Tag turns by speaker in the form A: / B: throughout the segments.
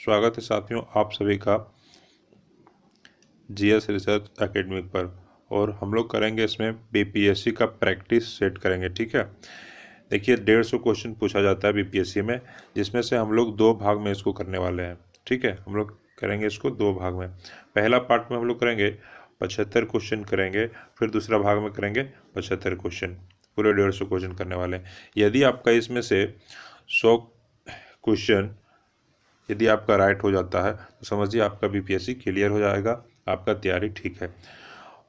A: स्वागत है साथियों आप सभी का जीएस रिसर्च एकेडमिक पर। और हम लोग करेंगे इसमें बीपीएससी का प्रैक्टिस सेट करेंगे। ठीक है, देखिए 150 क्वेश्चन पूछा जाता है बीपीएससी में, जिसमें से हम लोग 2 भाग में इसको करने वाले हैं। ठीक है, हम लोग करेंगे इसको 2 भाग में। पहला पार्ट में हम लोग करेंगे 75 क्वेश्चन करेंगे, फिर दूसरा भाग में करेंगे 75 क्वेश्चन, पूरे 150 क्वेश्चन करने वाले हैं। यदि आपका इसमें से 100 क्वेश्चन यदि आपका राइट हो जाता है तो समझिए आपका बीपीएससी क्लियर हो जाएगा, आपका तैयारी ठीक है।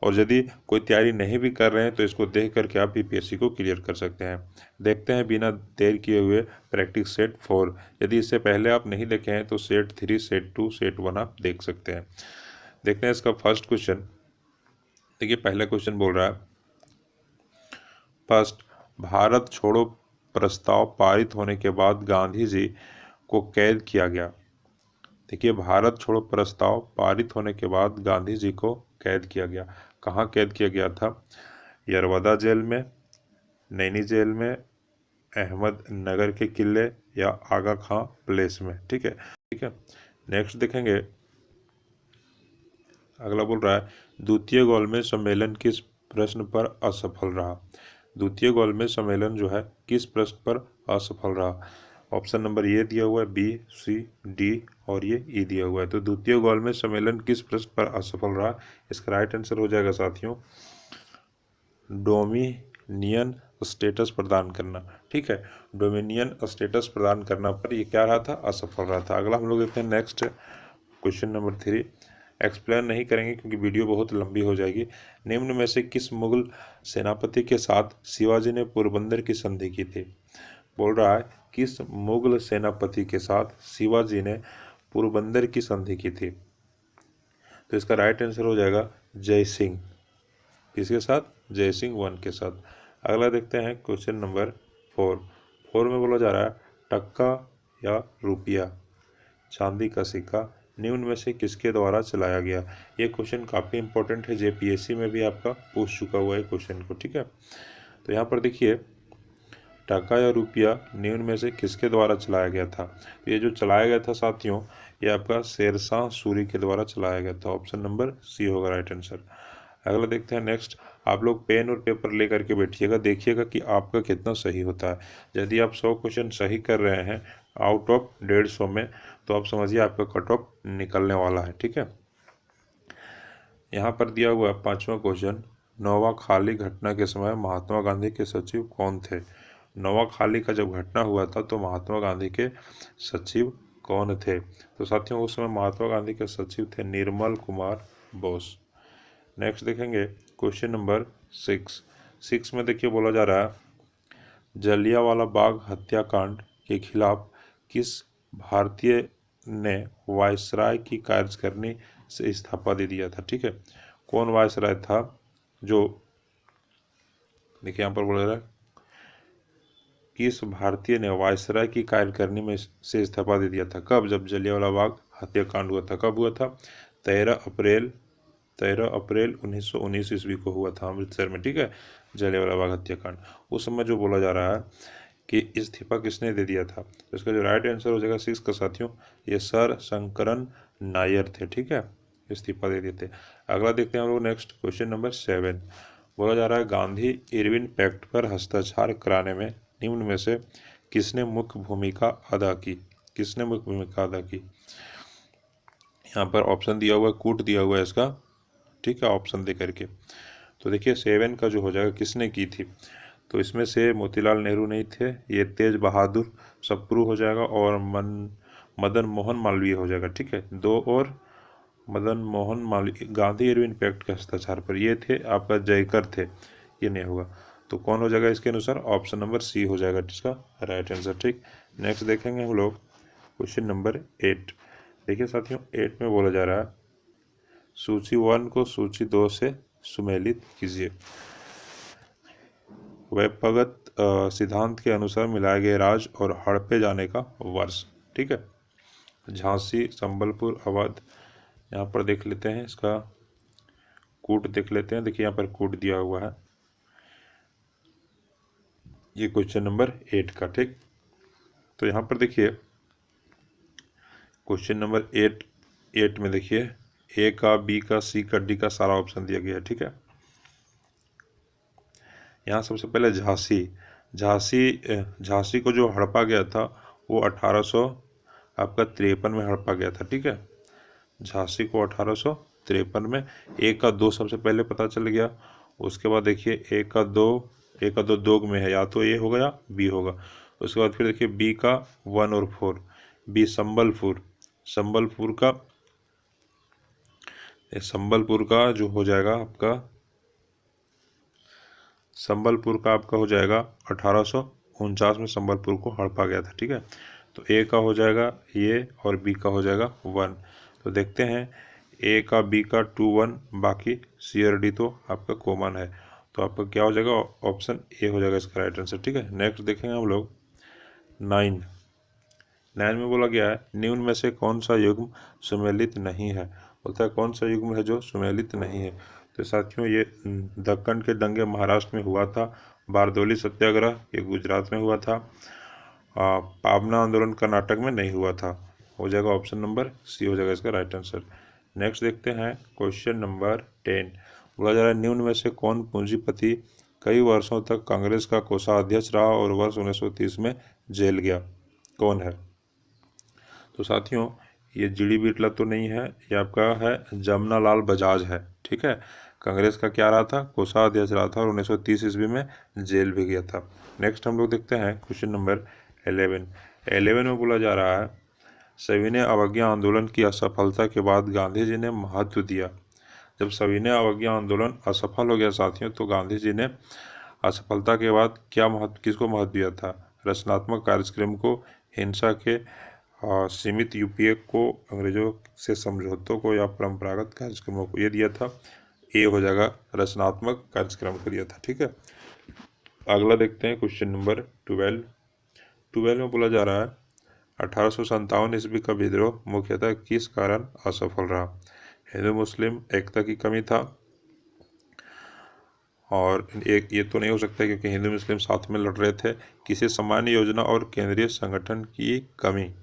A: और यदि कोई तैयारी नहीं भी कर रहे हैं तो इसको देख करके आप बीपीएससी को क्लियर कर सकते हैं। देखते हैं बिना देर किए हुए प्रैक्टिस सेट 4। यदि इससे पहले आप नहीं देखे हैं तो सेट 3, सेट 2, सेट 1 आप देख सकते हैं। देखते हैं इसका फर्स्ट क्वेश्चन। देखिए पहला क्वेश्चन बोल रहा है, फर्स्ट, भारत छोड़ो प्रस्ताव पारित होने के बाद गांधी जी को कैद किया गया। देखिए भारत छोड़ो प्रस्ताव पारित होने के बाद गांधी जी को कैद किया गया। कहाँ कैद किया गया था? यरवदा जेल में, नैनी जेल में, अहमदनगर के किले या आगा खां प्लेस में। ठीक है। नेक्स्ट देखेंगे, अगला बोल रहा है, द्वितीय गोलमेज सम्मेलन किस प्रश्न पर असफल रहा? द्वितीय गोलमेज सम्मेलन जो है किस प्रश्न पर असफल रहा? ऑप्शन नंबर ए दिया हुआ है, बी, सी, डी और ये ई दिया हुआ है। तो द्वितीय गोलमेज सम्मेलन किस प्रश्न पर असफल रहा? इसका राइट आंसर हो जाएगा साथियों, डोमिनियन स्टेटस प्रदान करना। ठीक है, डोमिनियन स्टेटस प्रदान करना पर ये क्या रहा था? असफल रहा था। अगला हम लोग देखते हैं नेक्स्ट क्वेश्चन नंबर 3। एक्सप्लेन नहीं करेंगे क्योंकि वीडियो बहुत लंबी हो जाएगी। निम्न में से किस मुगल सेनापति के साथ शिवाजी ने पोरबंदर की संधि की थी? बोल रहा है किस मुगल सेनापति के साथ शिवाजी ने पोरबंदर की संधि की थी? तो इसका राइट आंसर हो जाएगा जय सिंह। किसके साथ? जय सिंह 1 के साथ। अगला देखते हैं क्वेश्चन नंबर 4। 4 में बोला जा रहा है, टक्का या रुपया, चांदी का सिक्का निम्न में से किसके द्वारा चलाया गया? ये क्वेश्चन काफ़ी इंपॉर्टेंट है, जेपीएससी में भी आपका पूछ चुका हुआ है क्वेश्चन को। ठीक है, तो यहाँ पर देखिए टका या रुपया निम्न में से किसके द्वारा चलाया गया था? तो ये जो चलाया गया था साथियों, ये आपका शेरशाह सूरी के द्वारा चलाया गया था। ऑप्शन नंबर सी होगा राइट आंसर। अगला देखते हैं नेक्स्ट। आप लोग पेन और पेपर लेकर के बैठिएगा, देखिएगा कि आपका कितना सही होता है। यदि आप 100 क्वेश्चन सही कर रहे हैं आउट ऑफ 150 में, तो आप समझिए आपका कट ऑफ निकलने वाला है। ठीक है, यहाँ पर दिया हुआ 5वां क्वेश्चन, नोआखाली घटना के समय महात्मा गांधी के सचिव कौन थे? नोआखाली का जब घटना हुआ था तो महात्मा गांधी के सचिव कौन थे? तो साथियों उस समय महात्मा गांधी के सचिव थे निर्मल कुमार बोस। नेक्स्ट देखेंगे क्वेश्चन नंबर 6। 6 में देखिए बोला जा रहा है, जलियांवाला बाग हत्याकांड के खिलाफ किस भारतीय ने वायसराय की कार्यकारिणी से इस्तीफा दे दिया था? ठीक है, कौन वायसराय था जो, देखिए यहाँ पर बोला जा रहा है, किस भारतीय ने वायसराय की कार्यकारिणी में से इस्तीफा दे दिया था? कब? जब जलियांवाला बाग हत्याकांड हुआ था। कब हुआ था? 13 अप्रैल 1919 ईस्वी को हुआ था अमृतसर में। ठीक है, जलियांवाला बाग हत्याकांड। उस समय जो बोला जा रहा है कि इस्तीफा किसने दे दिया था, तो इसका जो राइट आंसर हो जाएगा 6 का साथियों, ये सर शंकरन नायर थे। ठीक है, इस्तीफा दे दिए थे। अगला देखते हैं हम लोग नेक्स्ट क्वेश्चन नंबर 7। बोला जा रहा है, गांधी इरविन पैक्ट पर हस्ताक्षर कराने में निम्न में से किसने मुख्य भूमिका अदा की? किसने मुख्य भूमिका अदा की? यहाँ पर ऑप्शन दिया हुआ है, कूट दिया हुआ है इसका। ठीक है, ऑप्शन दे करके। तो देखिए 7 का जो हो जाएगा किसने की थी, तो इसमें से मोतीलाल नेहरू नहीं थे, ये तेज बहादुर सप्रू हो जाएगा और मदन मोहन मालवीय हो जाएगा। ठीक है, 2 और मदन मोहन मालवीय गांधी इरविन पैक्ट के हस्ताक्षर पर ये थे, आपका जयकर थे, ये नहीं होगा। तो कौन हो जाएगा इसके अनुसार? ऑप्शन नंबर सी हो जाएगा जिसका राइट आंसर। ठीक, नेक्स्ट देखेंगे हम लोग क्वेश्चन नंबर 8। देखिए साथियों 8 में बोला जा रहा है, सूची 1 को सूची 2 से सुमेलित कीजिए। वैपगत सिद्धांत के अनुसार मिलाए गए राज्य और हड़पे जाने का वर्ष। ठीक है, झांसी, संबलपुर, अवध। यहाँ पर देख लेते हैं इसका कूट देख लेते हैं। देखिए यहाँ पर कूट दिया हुआ है, ये क्वेश्चन नंबर 8 का। ठीक, तो यहाँ पर देखिए क्वेश्चन नंबर 8 में देखिए ए का, बी का, सी का, डी का सारा ऑप्शन दिया गया है। ठीक है, यहाँ सबसे पहले झांसी को जो हड़पा गया था वो 1853 में हड़पा गया था। ठीक है, झांसी को 1853 में। ए का 2 सबसे पहले पता चल गया। उसके बाद देखिए ए का दो दोग में है, या तो ए होगा या बी होगा। उसके बाद फिर देखिए बी का 1 और 4, बी संबलपुर का जो हो जाएगा आपका, संबलपुर का आपका हो जाएगा 1849 में संबलपुर को हड़पा गया था। ठीक है, तो ए का हो जाएगा ये और बी का हो जाएगा 1। तो देखते हैं ए का, बी का 2 1, बाकी सी और डी तो आपका कॉमन है, तो आपका क्या हो जाएगा, ऑप्शन ए हो जाएगा इसका राइट आंसर। ठीक है, नेक्स्ट देखेंगे हम लोग 9 में बोला गया है निम्न में से कौन सा युग्म सुमेलित नहीं है। बोलता है कौन सा युग्म है जो सुमेलित नहीं है। तो साथियों ये दक्कन के दंगे महाराष्ट्र में हुआ था, बारदौली सत्याग्रह ये गुजरात में हुआ था, पाबना आंदोलन कर्नाटक में नहीं हुआ था। हो जाएगा ऑप्शन नंबर सी हो जाएगा इसका राइट आंसर। नेक्स्ट देखते हैं क्वेश्चन नंबर 10। बोला जा रहा है निम्न में से कौन पूंजीपति कई वर्षों तक कांग्रेस का कोषाध्यक्ष रहा और वर्ष 1930 में जेल गया, कौन है। तो साथियों ये जीडी बिरला तो नहीं है, ये आपका है जमनालाल बजाज है। ठीक है, कांग्रेस का क्या रहा था, कोषाध्यक्ष रहा था और 1930 ईस्वी में जेल भी गया था। नेक्स्ट हम लोग देखते हैं क्वेश्चन नंबर 11 में बोला जा रहा है सविनय अवज्ञा आंदोलन की असफलता के बाद गांधी जी ने महत्व दिया। जब सविनय अवज्ञा आंदोलन असफल हो गया साथियों, तो गांधी जी ने असफलता के बाद क्या किसको महत्व दिया था, रचनात्मक कार्यक्रम को, हिंसा के सीमित यूपीए को, अंग्रेजों से समझौतों को, या परंपरागत कार्यक्रमों को। ये दिया था, ए हो जाएगा रचनात्मक कार्यक्रम को दिया था। ठीक है, अगला देखते हैं क्वेश्चन नंबर 12 में बोला जा रहा है 1857 ईस्वी का विद्रोह मुख्यतः किस कारण असफल रहा। हिंदू मुस्लिम एकता की कमी था, और एक ये तो नहीं हो सकता क्योंकि हिंदू मुस्लिम साथ में लड़ रहे थे, किसी सामान्य योजना और केंद्रीय संगठन की कमी।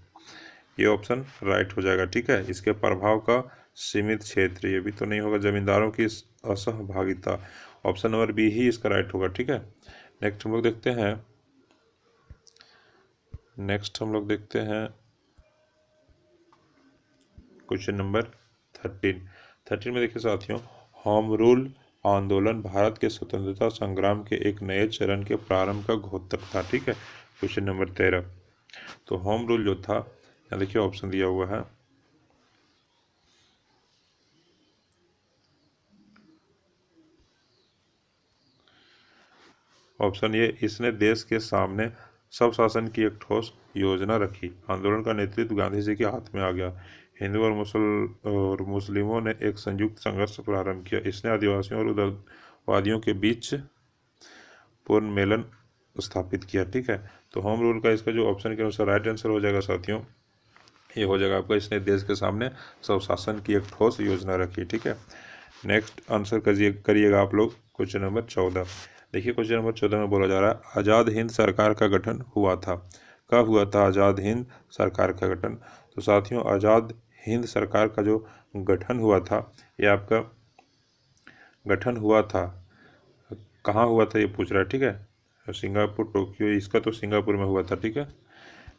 A: ये ऑप्शन राइट हो जाएगा। ठीक है, इसके प्रभाव का सीमित क्षेत्र, ये भी तो नहीं होगा, जमींदारों की असहभागिता, ऑप्शन नंबर बी ही इसका राइट होगा। ठीक है, नेक्स्ट हम लोग देखते हैं क्वेश्चन नंबर 13 में देखिए साथियों, होम रूल आंदोलन भारत के स्वतंत्रता संग्राम के एक नए चरण के प्रारंभ का घोतक था। ठीक है, क्वेश्चन नंबर 13। तो होम रूल जो था, यहाँ देखिए ऑप्शन दिया हुआ है, ऑप्शन ये, इसने देश के सामने सब शासन की एक ठोस योजना रखी। आंदोलन का नेतृत्व गांधी जी के हाथ में आ गया। हिंदू और मुस्लिमों ने एक संयुक्त संघर्ष प्रारंभ किया। इसने आदिवासियों और उदारवादियों के बीच पूर्ण मेलन स्थापित किया। ठीक है, तो होम रूल का इसका जो ऑप्शन के अनुसार राइट आंसर हो जाएगा साथियों, ये हो जाएगा आपका, इसने देश के सामने सब शासन की एक ठोस योजना रखी। ठीक है, नेक्स्ट आंसर करिएगा आप लोग क्वेश्चन नंबर 14। देखिए क्वेश्चन नंबर 14 में बोला जा रहा है आज़ाद हिंद सरकार का गठन हुआ था। कब हुआ था आज़ाद हिंद सरकार का गठन। तो साथियों आज़ाद हिंद सरकार का जो गठन हुआ था, ये आपका गठन हुआ था, कहाँ हुआ था ये पूछ रहा है। ठीक है, सिंगापुर, टोक्यो, इसका तो सिंगापुर में हुआ था। ठीक है,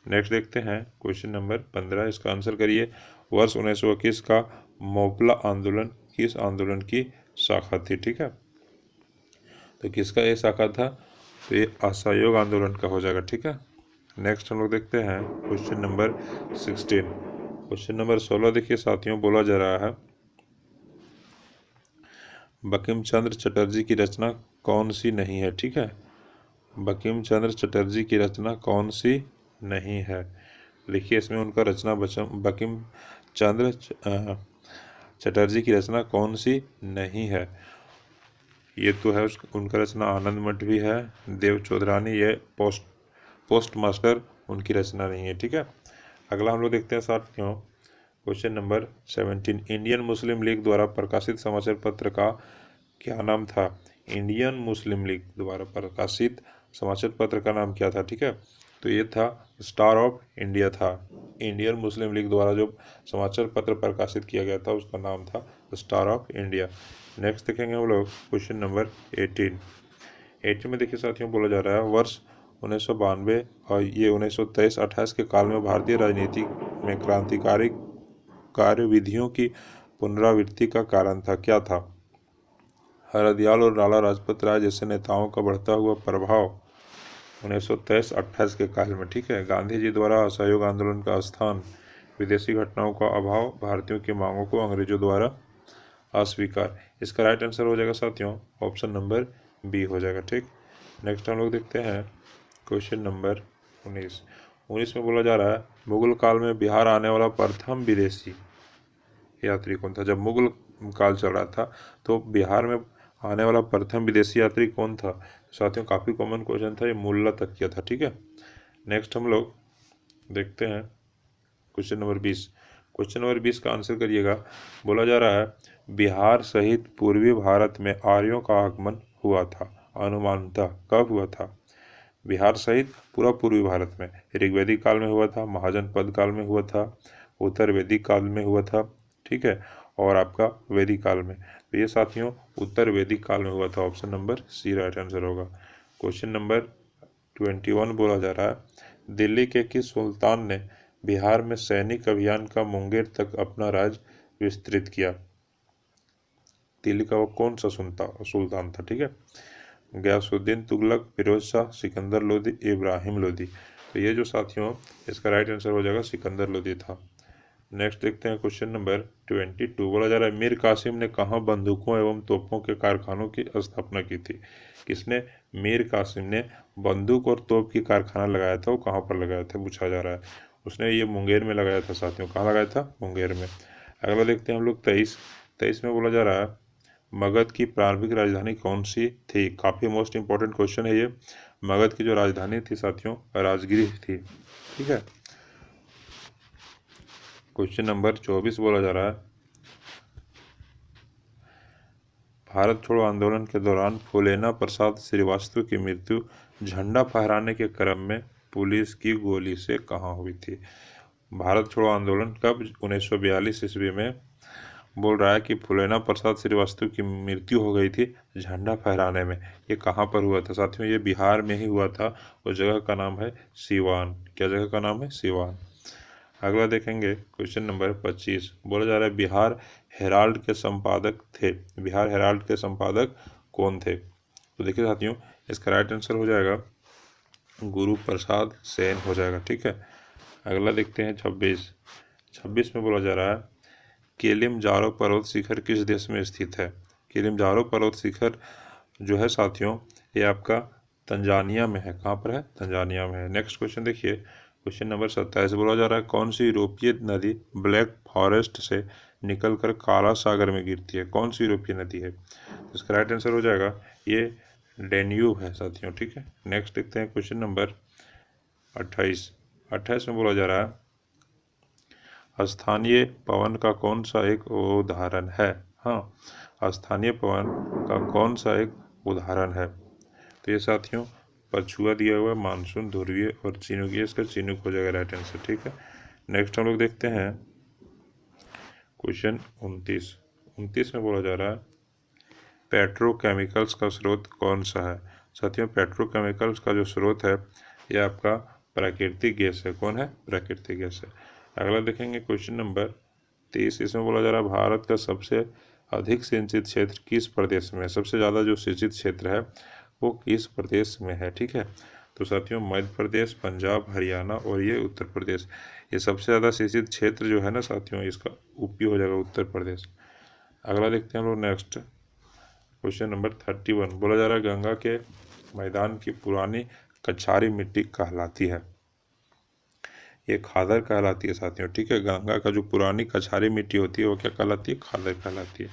A: नेक्स्ट देखते हैं क्वेश्चन नंबर 15, इसका आंसर करिए। वर्ष 1921 का मोपला आंदोलन किस आंदोलन की शाखा थी। ठीक है, तो किसका ये शाखा था, तो ये असहयोग आंदोलन का हो जाएगा। ठीक है, नेक्स्ट हम लोग देखते हैं क्वेश्चन नंबर 16। क्वेश्चन नंबर 16 देखिए साथियों, बोला जा रहा है बंकिम चंद्र चटर्जी की रचना कौन सी नहीं है। ठीक है, बंकिम चंद्र चटर्जी की रचना कौन सी नहीं है। देखिए इसमें उनका रचना बंकिम चंद्र चटर्जी की रचना कौन सी नहीं है। ये तो है उनका रचना आनंद मठ भी है, देव चौधरानी, ये पोस्ट मास्टर उनकी रचना नहीं है। ठीक है, अगला हम लोग देखते हैं साथियों question number 17। Indian Muslim league द्वारा प्रकाशित समाचार पत्र का क्या नाम था। इंडियन मुस्लिम लीग द्वारा प्रकाशित समाचार पत्र का नाम क्या था। ठीक है, तो ये था स्टार ऑफ इंडिया था। इंडियन मुस्लिम लीग द्वारा जो समाचार पत्र प्रकाशित किया गया था उसका नाम था स्टार ऑफ इंडिया। नेक्स्ट देखेंगे हम लोग क्वेश्चन नंबर 18 में। देखिए साथियों, बोला जा रहा है वर्ष 1992 और ये 1923-28 के काल में भारतीय राजनीति में क्रांतिकारी कार्यविधियों की पुनरावृत्ति का कारण था। क्या था? हरदयाल और लाला लाजपत राय जैसे नेताओं का बढ़ता हुआ प्रभाव 1923-28 के काल में, ठीक है। गांधी जी द्वारा असहयोग आंदोलन का स्थान, विदेशी घटनाओं का अभाव, भारतीयों की मांगों को अंग्रेजों द्वारा अस्वीकार। इसका राइट आंसर हो जाएगा साथियों ऑप्शन नंबर बी हो जाएगा, ठीक। नेक्स्ट हम लोग देखते हैं क्वेश्चन नंबर 19 में बोला जा रहा है मुगल काल में बिहार आने वाला प्रथम विदेशी यात्री कौन था? जब मुगल काल चल रहा था तो बिहार में आने वाला प्रथम विदेशी यात्री कौन था? साथियों काफ़ी कॉमन क्वेश्चन था, ये मुल्ला तकिया था, ठीक है। नेक्स्ट हम लोग देखते हैं क्वेश्चन नंबर 20। क्वेश्चन नंबर 20 का आंसर करिएगा। बोला जा रहा है बिहार सहित पूर्वी भारत में आर्यों का आगमन हुआ था, अनुमानतः कब हुआ था? बिहार सहित पूरा पूर्वी भारत में ऋग्वैदिक काल में हुआ था, महाजनपद काल में हुआ था, उत्तर वैदिक काल में हुआ था, ठीक है, और आपका वैदिक काल में। तो ये साथियों उत्तर वैदिक काल में हुआ था। Option number C right answer होगा। क्वेश्चन नंबर 21 बोला जा रहा है दिल्ली के किस सुल्तान ने बिहार में सैनिक अभियान का मुंगेर तक अपना राज विस्तृत किया? दिल्ली का वो कौन सा सुल्तान था, ठीक है। गयासुद्दीन तुगलक, फिरोज शाह, सिकंदर लोदी, इब्राहिम लोदी। तो ये जो साथियों इसका राइट आंसर हो जाएगा सिकंदर लोदी था। नेक्स्ट देखते हैं क्वेश्चन नंबर 22। बोला जा रहा है मीर कासिम ने कहाँ बंदूकों एवं तोपों के कारखानों की स्थापना की थी? किसने? मीर कासिम ने बंदूक और तोप की कारखाना लगाया था। वो कहाँ पर लगाया था पूछा जा रहा है। उसने ये मुंगेर में लगाया था साथियों। कहाँ लगाया था? मुंगेर में। अगला देखते हैं हम लोग 23 में। बोला जा रहा है मगध की प्रारंभिक राजधानी कौन सी थी? काफ़ी मोस्ट इंपॉर्टेंट क्वेश्चन है ये। मगध की जो राजधानी थी साथियों राजगिरी थी, ठीक है। क्वेश्चन नंबर 24 बोला जा रहा है भारत छोड़ो आंदोलन के दौरान फूलेना प्रसाद श्रीवास्तव की मृत्यु झंडा फहराने के क्रम में पुलिस की गोली से कहाँ हुई थी? भारत छोड़ो आंदोलन कब? 1942 ईस्वी में। बोल रहा है कि फूलेना प्रसाद श्रीवास्तव की मृत्यु हो गई थी झंडा फहराने में। ये कहाँ पर हुआ था साथियों? ये बिहार में ही हुआ था। उस जगह का नाम है सिवान। क्या जगह का नाम है? सिवान। अगला देखेंगे क्वेश्चन नंबर 25। बोला जा रहा है बिहार हेराल्ड के संपादक थे। बिहार हेराल्ड के संपादक कौन थे? तो देखिए साथियों इसका राइट आंसर हो जाएगा गुरु प्रसाद सेन हो जाएगा, ठीक है। अगला देखते हैं 26 में। बोला जा रहा है किलिमंजारो पर्वत शिखर किस देश में स्थित है? किलिमंजारो पर्वत शिखर जो है साथियों ये आपका तंजानिया में है। कहाँ पर है? तंजानिया में है। नेक्स्ट क्वेश्चन देखिए क्वेश्चन नंबर 27। बोला जा रहा है कौन सी यूरोपीय नदी ब्लैक फॉरेस्ट से निकलकर काला सागर में गिरती है? कौन सी यूरोपीय नदी है? इसका राइट आंसर हो जाएगा ये डेन्यूब है साथियों, ठीक है। नेक्स्ट देखते हैं क्वेश्चन नंबर 28 में। बोला जा रहा है स्थानीय पवन का कौन सा एक उदाहरण है? हाँ, स्थानीय पवन का कौन सा एक उदाहरण है? तो ये साथियों पछुआ दिया हुआ है, मानसून, ध्रुवीय और चिनूक। ये इसका चिनूक हो जाएगा राइट आंसर, ठीक है। नेक्स्ट हम लोग देखते हैं क्वेश्चन 29 में। बोला जा रहा है पेट्रोकेमिकल्स का स्रोत कौन सा है? साथियों पेट्रोकेमिकल्स का जो स्रोत है ये आपका प्राकृतिक गैस है। कौन है? प्राकृतिक गैस है। अगला देखेंगे क्वेश्चन नंबर 30। इसमें बोला जा रहा है भारत का सबसे अधिक सिंचित क्षेत्र किस प्रदेश में है? सबसे ज़्यादा जो सिंचित क्षेत्र है वो किस प्रदेश में है, ठीक है। तो साथियों मध्य प्रदेश, पंजाब, हरियाणा और ये उत्तर प्रदेश। ये सबसे ज़्यादा सिंचित क्षेत्र जो है ना साथियों इसका यूपी हो जाएगा, उत्तर प्रदेश। अगला देखते हैं हम लोग नेक्स्ट क्वेश्चन नंबर 31। बोला जा रहा है गंगा के मैदान की पुरानी कछारी मिट्टी कहलाती है। ये खादर कहलाती है साथियों, ठीक है। गंगा का जो पुरानी कछारी मिट्टी होती है वो क्या कहलाती है? खादर कहलाती है।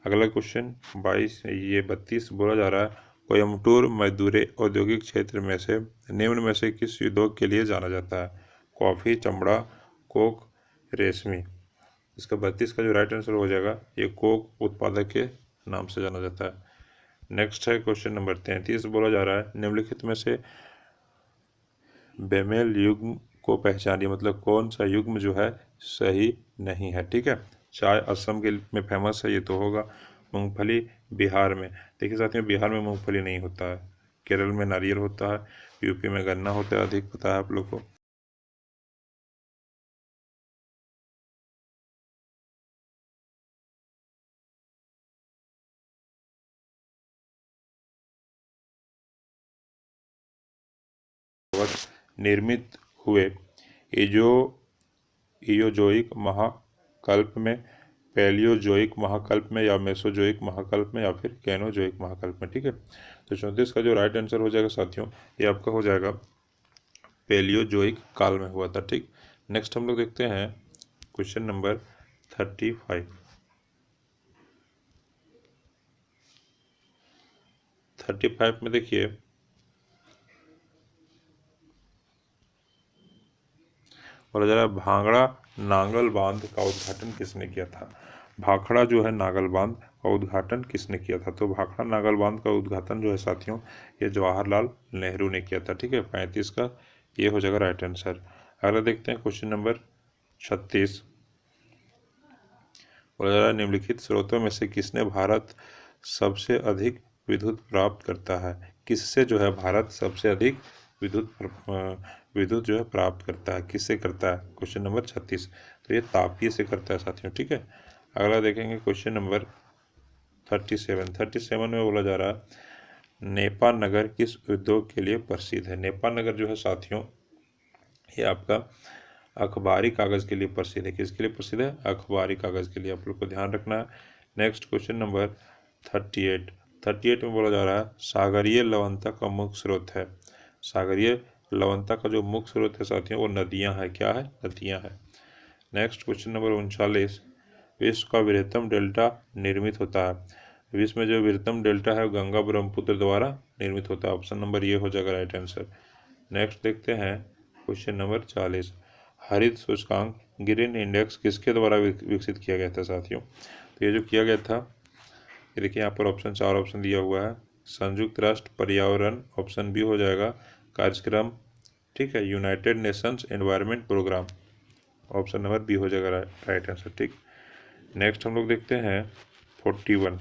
A: अगला क्वेश्चन 32 बोला जा रहा है कोयम्बटूर मदुरै औद्योगिक क्षेत्र में से निम्न में से किस उद्योग के लिए जाना जाता है? कॉफ़ी, चमड़ा, कोक, रेशमी। इसका 32 का जो राइट आंसर हो जाएगा ये कोक उत्पादक के नाम से जाना जाता है। नेक्स्ट है क्वेश्चन नंबर 33। बोला जा रहा है निम्नलिखित में से बेमेल युग्म को पहचानिए, मतलब कौन सा युग्म जो है सही नहीं है। ठीक है, चाय असम के में फेमस है, ये तो होगा। मूंगफली बिहार में, देखिए साथियों बिहार में मूंगफली नहीं होता है, केरल में नारियल होता है, यूपी में गन्ना होता है, अधिक पता है आप लोग को। निर्मित हुए इजो इयोजोइक महाकल्प में, पैलियोजोइक महाकल्प में, या मेसोजोइक महाकल्प में, या फिर कैनोजोइक महाकल्प में। ठीक है, तो 34 का जो राइट आंसर हो जाएगा साथियों, ये आपका हो जाएगा पैलियोजोइक काल में हुआ था। ठीक, नेक्स्ट हम लोग देखते हैं क्वेश्चन नंबर 35। 35 में देखिए, बोला जा रहा है भांगड़ा नांगल बांध का उद्घाटन किसने किया था। भाखड़ा जो है नागल बांध का उद्घाटन किसने किया था, तो भाखड़ा नागल बांध का उद्घाटन जो है साथियों, ये जवाहरलाल नेहरू ने किया था। ठीक है, 35 का ये हो जाएगा राइट आंसर। अगला देखते हैं क्वेश्चन नंबर 36। बोला जा रहा है निम्नलिखित स्रोतों में से किसने भारत सबसे अधिक विद्युत प्राप्त करता है, किससे जो है भारत सबसे अधिक विद्युत जो है प्राप्त करता है, किससे करता है, क्वेश्चन नंबर 36। तो ये तापीय से करता है साथियों। ठीक है, अगला देखेंगे क्वेश्चन नंबर 37 में बोला जा रहा है नेपा नगर किस उद्योग के लिए प्रसिद्ध है। नेपा नगर जो है साथियों, ये आपका अखबारी कागज़ के लिए प्रसिद्ध है। किसके लिए प्रसिद्ध है, अखबारी कागज़ के लिए, आप लोग को ध्यान रखना है। नेक्स्ट क्वेश्चन नंबर 38 में बोला जा रहा है सागरीय लवणता का मुख्य स्रोत है। सागरीय लवणता का जो मुख्य स्रोत है साथियों, वो नदियां है। क्या है, नदियां है। नेक्स्ट क्वेश्चन नंबर 39, विश्व का वृहत्तम डेल्टा निर्मित होता है। विश्व में जो वृहत्तम डेल्टा है वो गंगा ब्रह्मपुत्र द्वारा निर्मित होता है। ऑप्शन नंबर ये हो जाएगा राइट आंसर। नेक्स्ट देखते हैं क्वेश्चन नंबर 40, हरित सूचकांक ग्रीन इंडेक्स किसके द्वारा विकसित किया गया था साथियों। तो ये जो किया गया था, ये देखिए यहाँ पर ऑप्शन 4 ऑप्शन दिया हुआ है। संयुक्त राष्ट्र पर्यावरण, ऑप्शन बी हो जाएगा कार्यक्रम। ठीक है, United Nations Environment Programme, option number B हो जाएगा राइट आंसर। ठीक, नेक्स्ट हम लोग देखते हैं 41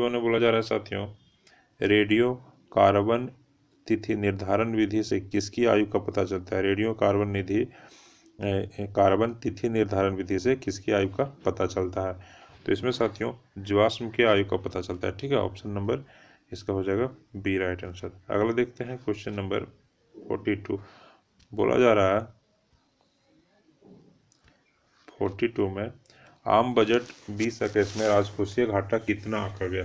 A: में बोला जा रहा है साथियों रेडियो कार्बन तिथि निर्धारण विधि से किसकी आयु का पता चलता है। रेडियो कार्बन तिथि निर्धारण विधि से किसकी आयु का पता चलता है, तो इसमें साथियों जीवाश्म की आयु का पता चलता है। ठीक है, ऑप्शन नंबर इसका हो जाएगा बी राइट आंसर। अगला देखते हैं क्वेश्चन नंबर 42। बोला जा रहा है 42 में आम बजट 2021 में राजकोषीय घाटा कितना आंका गया।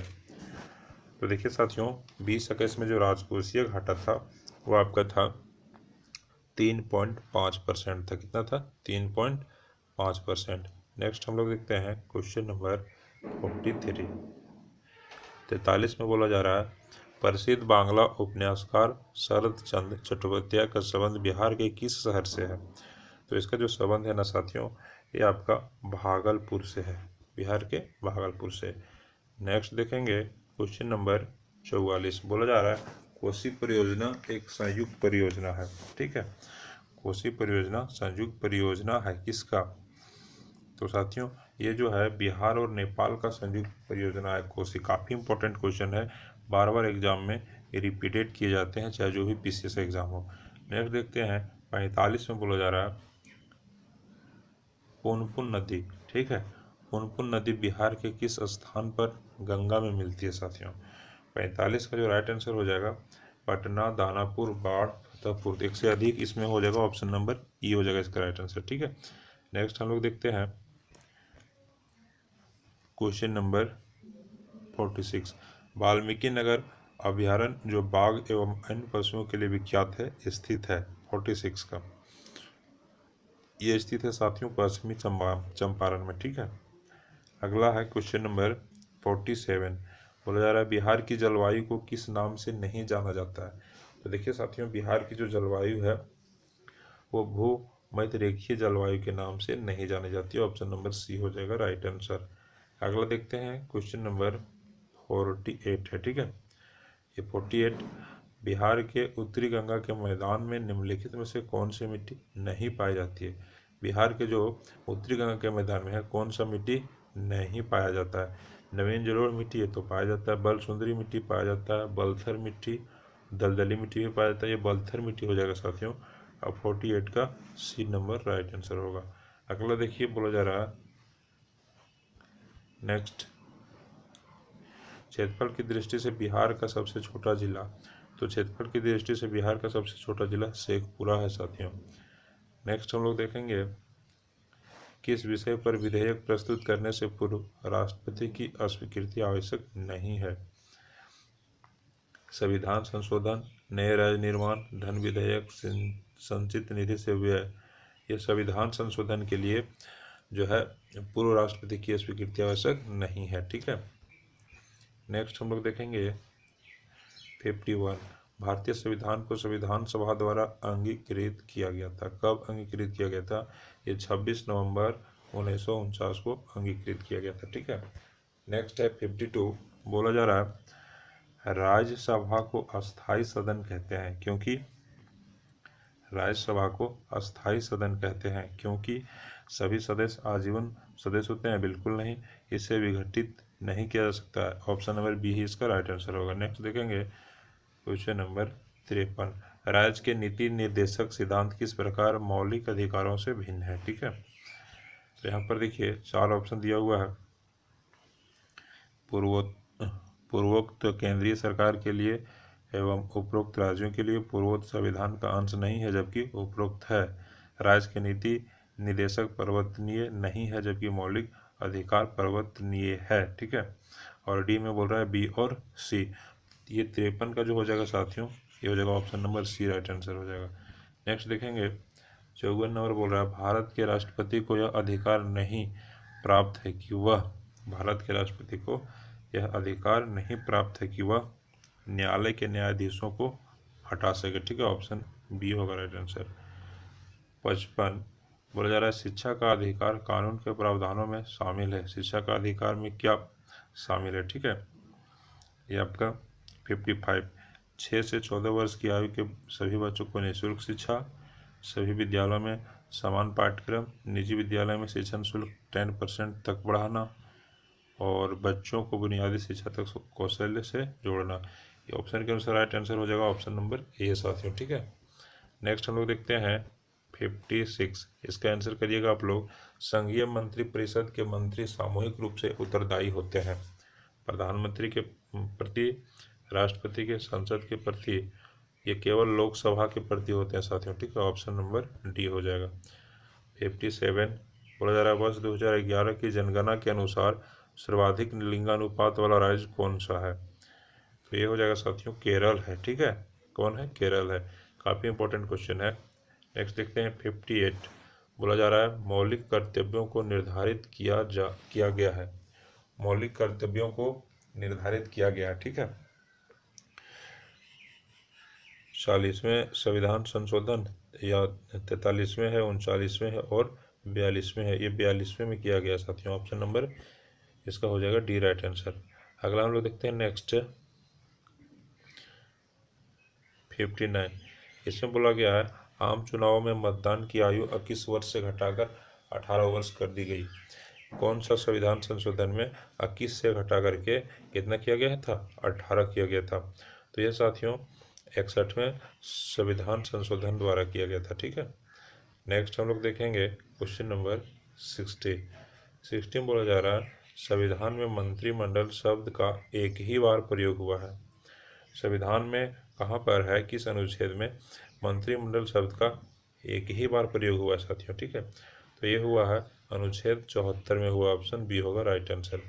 A: तो देखिए साथियों 2021 में जो राजकोषीय घाटा था वो आपका था 3.5% था। कितना था, 3.5%। नेक्स्ट हम लोग देखते हैं क्वेश्चन नंबर 43 में बोला जा रहा है प्रसिद्ध बांग्ला उपन्यासकार शरद चंद्र चट्टोपाध्याय का संबंध बिहार के किस शहर से है। तो इसका जो संबंध है ना साथियों, ये आपका भागलपुर से है, बिहार के भागलपुर से। नेक्स्ट देखेंगे क्वेश्चन नंबर 44। बोला जा रहा है कोसी परियोजना एक संयुक्त परियोजना है। ठीक है, कोसी परियोजना संयुक्त परियोजना है किसका, तो साथियों ये जो है बिहार और नेपाल का संयुक्त परियोजना है कोसी। काफ़ी इंपॉर्टेंट क्वेश्चन है, बार बार एग्जाम में ये रिपीटेड किए जाते हैं, चाहे जो भी पीसीएस एग्जाम हो। नेक्स्ट देखते हैं 45 में बोला जा रहा है पुनपुन नदी। ठीक है, पुनपुन नदी बिहार के किस स्थान पर गंगा में मिलती है साथियों। 45 का जो राइट आंसर हो जाएगा पटना, दानापुर, बाढ़, फतेहपुर। एक से अधिक इसमें हो जाएगा, ऑप्शन नंबर ई हो जाएगा इसका राइट आंसर। ठीक है, नेक्स्ट हम लोग देखते हैं क्वेश्चन नंबर 46। वाल्मीकि नगर अभ्यारण्य जो बाघ एवं अन्य पशुओं के लिए विख्यात है स्थित है। 46 का ये स्थित है साथियों पश्चिमी चंपारण में। ठीक है, अगला है क्वेश्चन नंबर 47। बोला जा रहा है बिहार की जलवायु को किस नाम से नहीं जाना जाता है। तो देखिए साथियों बिहार की जो जलवायु है वो भूमध्य रेखीय जलवायु के नाम से नहीं जानी जाती है। ऑप्शन नंबर सी हो जाएगा राइट आंसर। अगला देखते हैं क्वेश्चन नंबर 48 है। ठीक है, ये 48 बिहार के उत्तरी गंगा के मैदान में निम्नलिखित में से कौन सी मिट्टी नहीं पाई जाती है? बिहार के जो उत्तरी गंगा के मैदान में है कौन सा मिट्टी नहीं पाया जाता है? नवीन जलोढ़ मिट्टी ये तो पाया जाता है, बल सुंदरी मिट्टी पाया जाता है, बलथर मिट्टी, दलदली मिट्टी भी पाया जाता है। ये बलथर मिट्टी हो जाएगा साथियों। अब 48 का सी नंबर राइट आंसर होगा। अगला देखिए बोला जा रहा है नेक्स्ट, क्षेत्रफल की दृष्टि से बिहार का सबसे छोटा जिला। तो क्षेत्रफल की दृष्टि से बिहार का सबसे छोटा जिला शेखपुरा है साथियों। नेक्स्ट हम लोग देखेंगे किस विषय पर विधेयक प्रस्तुत करने से पूर्व राष्ट्रपति की स्वीकृति आवश्यक नहीं है? संविधान संशोधन, नए राज्य निर्माण, धन विधेयक, संचित निधि से व्यय। ये संविधान संशोधन के लिए जो है पूर्व राष्ट्रपति की स्वीकृति आवश्यक नहीं है। ठीक है। नेक्स्ट हम लोग देखेंगे 51, भारतीय संविधान को संविधान सभा द्वारा अंगीकृत किया गया था। कब अंगीकृत किया गया था? ये 26 नवंबर 1949 को अंगीकृत किया गया था। ठीक है। नेक्स्ट है 52, बोला जा रहा है राज्यसभा को अस्थाई सदन कहते हैं क्योंकि राज्यसभा को अस्थाई सदन कहते हैं क्योंकि सभी सदस्य आजीवन सदस्य होते हैं? बिल्कुल नहीं, इसे विघटित नहीं किया जा सकता है। ऑप्शन नंबर बी ही इसका राइट आंसर होगा। नेक्स्ट देखेंगे क्वेश्चन नंबर 53, राज्य के नीति निर्देशक सिद्धांत किस प्रकार मौलिक अधिकारों से भिन्न है? ठीक है। तो यहाँ पर देखिए 4 ऑप्शन दिया हुआ है। पूर्वोक्त केंद्रीय सरकार के लिए एवं उपरोक्त राज्यों के लिए पूर्वोक्त संविधान का अंश नहीं है जबकि उपरोक्त है। राज्य के नीति निदेशक परिवर्तनीय नहीं है जबकि मौलिक अधिकार परिवर्तनीय है। ठीक है। और डी में बोल रहा है बी और सी। ये 53 का जो हो जाएगा साथियों, ये हो जाएगा option number C right answer हो जाएगा। नेक्स्ट देखेंगे 54 नंबर बोल रहा है भारत के राष्ट्रपति को यह अधिकार नहीं प्राप्त है कि वह भारत के राष्ट्रपति को यह अधिकार नहीं प्राप्त है कि वह न्यायालय के न्यायाधीशों को हटा सके। ठीक है। ऑप्शन बी होगा राइट आंसर। 55 बोला जा रहा है शिक्षा का अधिकार कानून के प्रावधानों में शामिल है। शिक्षा का अधिकार में क्या शामिल है? ठीक है। ये आपका 55, 6 से 14 वर्ष की आयु के सभी बच्चों को निःशुल्क शिक्षा, सभी विद्यालयों में समान पाठ्यक्रम, निजी विद्यालय में शिक्षण शुल्क 10% तक बढ़ाना और बच्चों को बुनियादी शिक्षा तक कौशल्य से जोड़ना। ये ऑप्शन के अनुसार राइट आंसर हो जाएगा ऑप्शन नंबर ए साथियों। ठीक है। नेक्स्ट हम लोग देखते हैं 56, इसका आंसर करिएगा आप लोग। संघीय मंत्री परिषद के मंत्री सामूहिक रूप से उत्तरदायी होते हैं प्रधानमंत्री के प्रति, राष्ट्रपति के, संसद के प्रति, ये केवल लोकसभा के प्रति होते हैं साथियों। ठीक है। ऑप्शन नंबर डी हो जाएगा। 57 बोला जा रहा है वर्ष 2011 की जनगणना के अनुसार सर्वाधिक लिंगानुपात वाला राज्य कौन सा है? तो ये हो जाएगा साथियों केरल है। ठीक है। कौन है? केरल है। काफ़ी इंपॉर्टेंट क्वेश्चन है। नेक्स्ट देखते हैं 58, बोला जा रहा है मौलिक कर्तव्यों को निर्धारित किया गया है। मौलिक कर्तव्यों को निर्धारित किया गया है। ठीक है। 40वें संविधान संशोधन या 43वें है, 39वें है और 42वें है। ये 42वें में किया गया साथियों। ऑप्शन नंबर इसका हो जाएगा डी राइट आंसर। अगला हम लोग देखते हैं नेक्स्ट 59, इसमें बोला गया है आम चुनावों में मतदान की आयु 21 वर्ष से घटाकर 18 वर्ष कर दी गई। कौन सा संविधान संशोधन में 21 से घटा करके कितना किया गया था? 18 किया गया था। तो यह साथियों 61वें संविधान संशोधन द्वारा किया गया था। ठीक है। नेक्स्ट हम लोग देखेंगे क्वेश्चन नंबर 60 में बोला जा रहा है संविधान में मंत्रिमंडल शब्द का एक ही बार प्रयोग हुआ है। संविधान में कहाँ पर है, किस अनुच्छेद में मंत्रिमंडल शब्द का एक ही बार प्रयोग हुआ है साथियों? ठीक है। तो ये हुआ है अनुच्छेद 74 में हुआ। ऑप्शन बी होगा राइट आंसर।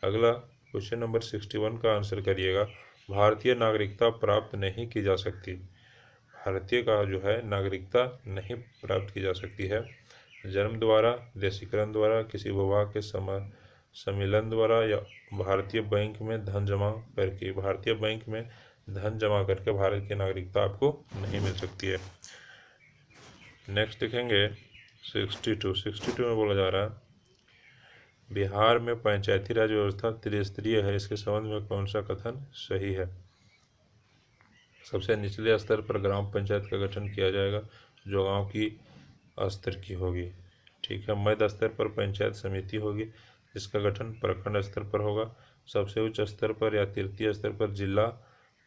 A: अगला क्वेश्चन नंबर 61 का आंसर करिएगा। भारतीय नागरिकता प्राप्त नहीं की जा सकती। भारतीय का जो है नागरिकता नहीं प्राप्त की जा सकती है जन्म द्वारा, देशीकरण द्वारा, किसी विवाह के सम्मिलन द्वारा या भारतीय बैंक में धन जमा करके। भारतीय बैंक में धन जमा करके भारत की नागरिकता आपको नहीं मिल सकती है। नेक्स्ट देखेंगे 62 में बोला जा रहा है बिहार में पंचायती राज व्यवस्था त्रिस्तरीय है। इसके संबंध में कौन सा कथन सही है? सबसे निचले स्तर पर ग्राम पंचायत का गठन किया जाएगा जो गांव की स्तर की होगी। ठीक है, मध्य स्तर पर पंचायत समिति होगी जिसका गठन प्रखंड स्तर पर होगा। सबसे उच्च स्तर पर या तृतीय स्तर पर जिला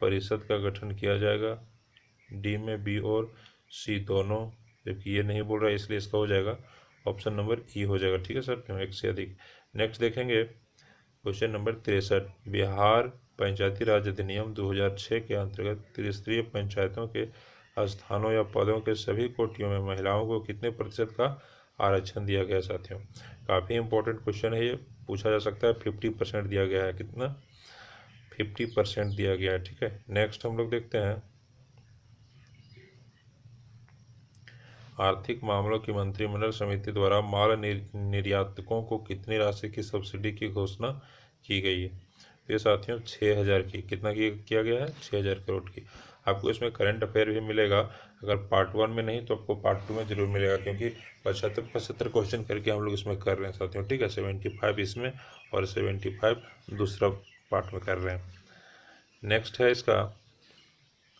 A: परिषद का गठन किया जाएगा। डी में बी और सी दोनों, जबकि ये नहीं बोल रहा है इसलिए इसका हो जाएगा ऑप्शन नंबर ई हो जाएगा। ठीक है सर, क्यों एक से अधिक। नेक्स्ट देखेंगे क्वेश्चन नंबर 63। बिहार पंचायती राज अधिनियम 2006 के अंतर्गत त्रिस्तरीय पंचायतों के स्थानों या पदों के सभी कोटियों में महिलाओं को कितने प्रतिशत का आरक्षण दिया गया साथियों। काफ़ी इंपॉर्टेंट क्वेश्चन है, ये पूछा जा सकता है। 50% दिया गया है, कितना 50% दिया गया है। ठीक है, नेक्स्ट हम लोग देखते हैं आर्थिक मामलों की मंत्रिमंडल समिति द्वारा माल निर्यातकों को कितनी राशि की सब्सिडी की घोषणा की गई है। तो ये साथियों 6000 की, कितना किया गया है 6000 करोड़ की। आपको इसमें करंट अफेयर भी मिलेगा, अगर पार्ट 1 में नहीं तो आपको पार्ट 2 में जरूर मिलेगा, क्योंकि 75 क्वेश्चन करके हम लोग इसमें कर रहे हैं साथियों। ठीक है, 75 इसमें और 75 दूसरा पार्ट में कर रहे हैं। नेक्स्ट है इसका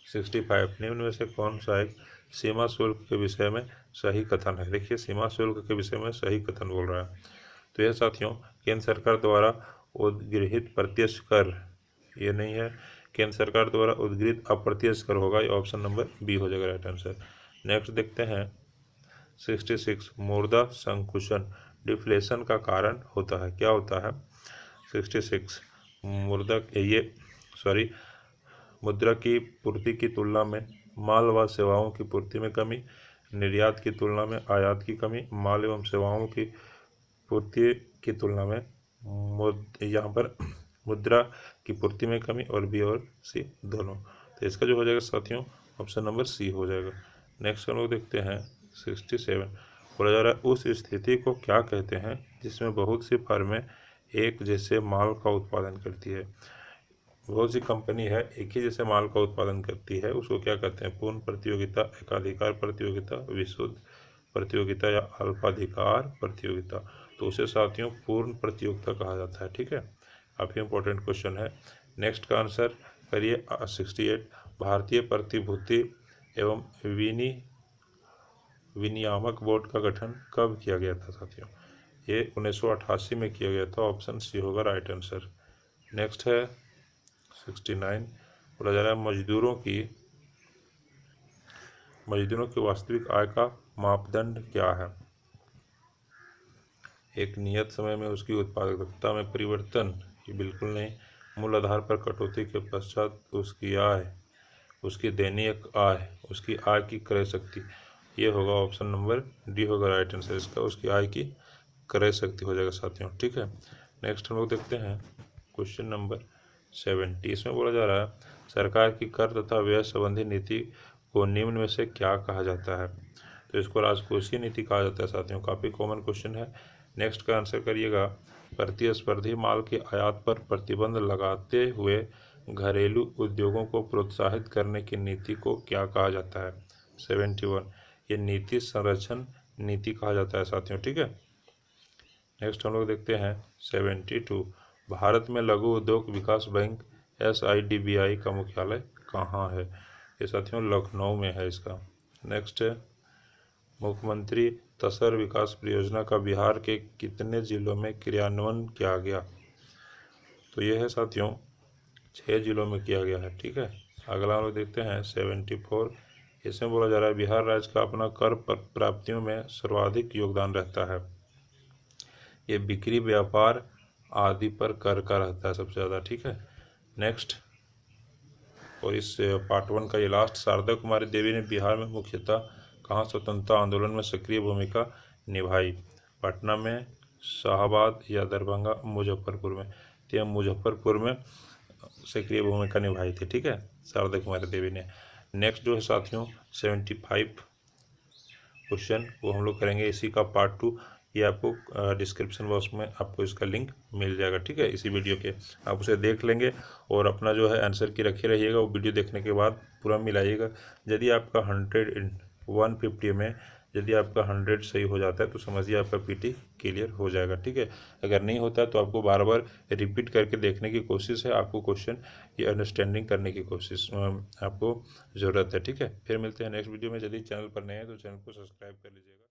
A: 65। निम्न में से कौन सा एक सीमा शुल्क के विषय में सही कथन है। देखिए, सीमा शुल्क के विषय में सही कथन बोल रहा है। तो यह साथियों केंद्र सरकार द्वारा उद्गृहित प्रत्यक्ष कर, ये नहीं है, केंद्र सरकार द्वारा उद्गृहित अप्रत्यक्ष कर होगा। ये ऑप्शन नंबर बी हो जाएगा राइट आंसर। नेक्स्ट देखते हैं 66। मुद्रा संकुचन डिफ्लेशन का कारण होता है, क्या होता है। 66 मुद्रा की पूर्ति की तुलना में माल व सेवाओं की पूर्ति में कमी, निर्यात की तुलना में आयात की कमी, माल एवं सेवाओं की पूर्ति की तुलना में यहाँ पर मुद्रा की पूर्ति में कमी, और बी और सी दोनों। तो इसका जो हो जाएगा साथियों ऑप्शन नंबर सी हो जाएगा। नेक्स्ट हम लोग देखते हैं 67। बोला जा रहा है उस स्थिति को क्या कहते हैं जिसमें बहुत सी फर्में एक जैसे माल का उत्पादन करती है। बहुत सी कंपनी है एक ही जैसे माल का उत्पादन करती है, उसको क्या कहते हैं। पूर्ण प्रतियोगिता, एकाधिकार प्रतियोगिता, विशुद्ध प्रतियोगिता या अल्पाधिकार प्रतियोगिता। तो उसे साथियों पूर्ण प्रतियोगिता कहा जाता है। ठीक है, काफ़ी इंपॉर्टेंट क्वेश्चन है। नेक्स्ट का आंसर करिए 68। भारतीय प्रतिभूति एवं विनियामक बोर्ड का गठन कब किया गया था साथियों। ये 1988 में किया गया था, ऑप्शन सी होगा राइट आंसर। नेक्स्ट है 69। बोला जा रहा है मजदूरों की वास्तविक आय का मापदंड क्या है। एक नियत समय में उसकी उत्पादकता में परिवर्तन, ये बिल्कुल नहीं। मूल आधार पर कटौती के पश्चात उसकी आय, उसकी दैनिक आय, उसकी आय की क्रय शक्ति, ये होगा ऑप्शन नंबर डी होगा राइट आंसर इसका। उसकी आय की क्रय शक्ति हो जाएगा साथियों। ठीक है, नेक्स्ट हम लोग देखते हैं क्वेश्चन नंबर 70। इसमें बोला जा रहा है सरकार की कर तथा व्यय संबंधी नीति को निम्न में से क्या कहा जाता है। तो इसको राजकोषीय नीति कहा जाता है साथियों। काफ़ी कॉमन क्वेश्चन है। नेक्स्ट का आंसर करिएगा प्रतिस्पर्धी माल के आयात पर प्रतिबंध लगाते हुए घरेलू उद्योगों को प्रोत्साहित करने की नीति को क्या कहा जाता है। 71 ये नीति संरक्षण नीति कहा जाता है साथियों। ठीक है, नेक्स्ट हम लोग देखते हैं 72। भारत में लघु उद्योग विकास बैंक SIDBI का मुख्यालय कहाँ है। ये साथियों लखनऊ में है इसका। नेक्स्ट है मुख्यमंत्री तसर विकास परियोजना का बिहार के कितने जिलों में क्रियान्वयन किया गया। तो ये है साथियों 6 जिलों में किया गया है। ठीक है, अगला हम लोग देखते हैं 74। इसमें बोला जा रहा है बिहार राज्य का अपना कर प्राप्तियों में सर्वाधिक योगदान रहता है। ये बिक्री, व्यापार आदि पर कर का रहता है सबसे ज़्यादा। ठीक है, नेक्स्ट और इस पार्ट 1 का ये लास्ट। शारदा कुमारी देवी ने बिहार में मुख्यतः कहाँ स्वतंत्रता आंदोलन में सक्रिय भूमिका निभाई। पटना में, शाहाबाद या दरभंगा, मुजफ्फरपुर में। तो यह मुजफ्फरपुर में सक्रिय भूमिका निभाई थी। ठीक है, शारदा कुमारी देवी ने। नेक्स्ट जो है साथियों 75 क्वेश्चन वो हम लोग करेंगे इसी का पार्ट 2। ये आपको डिस्क्रिप्शन बॉक्स में आपको इसका लिंक मिल जाएगा। ठीक है, इसी वीडियो के आप उसे देख लेंगे और अपना जो है आंसर की रखे रहिएगा। वो वीडियो देखने के बाद पूरा मिलाइएगा। यदि आपका 150 में यदि आपका 100 सही हो जाता है तो समझिए आपका पीटी क्लियर हो जाएगा। ठीक है, अगर नहीं होता तो आपको बार बार रिपीट करके देखने की कोशिश है, आपको क्वेश्चन की अंडरस्टैंडिंग करने की कोशिश आपको ज़रूरत है। ठीक है, फिर मिलते हैं नेक्स्ट वीडियो में। यदि चैनल पर नए हैं तो चैनल को सब्सक्राइब कर लीजिएगा।